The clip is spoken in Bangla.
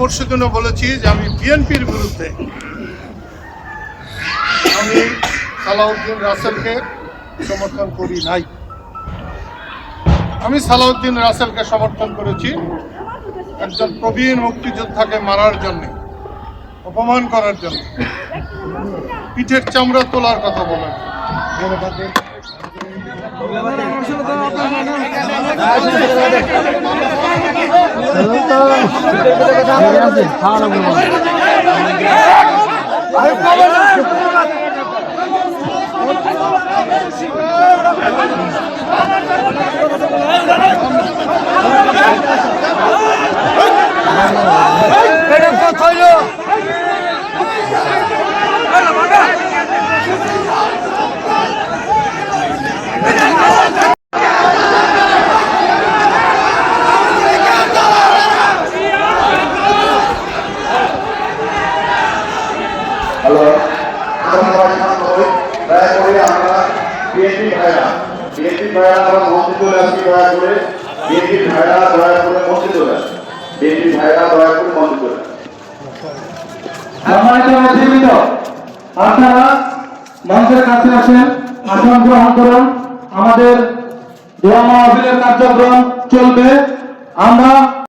পরশুদিনও বলেছি যে আমি বিএনপির বিরুদ্ধে, আমি সালাউদ্দিন রাসেলকে সমর্থন করি নাই। আমি সালাউদ্দিন রাসেলকে সমর্থন করেছি একজন প্রবীণ মুক্তিযোদ্ধাকে মারার জন্য, অপমান করার জন্য, পিঠের চামড়া তোলার কথা বলার বিএনপি ভাইরা আমরা মঞ্চে চলে আসছি, দয়া করে বিএনপি ভাইরা দয়া করে মঞ্চে চলে আসি, বিএনপি ভাইরা দয়া করে মঞ্চে চলে আসি। সম্মানিত নেতৃবৃন্দ, আপনারা মঞ্চের কাছে আসেন, আসন গ্রহণ করুন। আমাদের দোয়া মাহফিলের কার্যক্রম চলবে। আমরা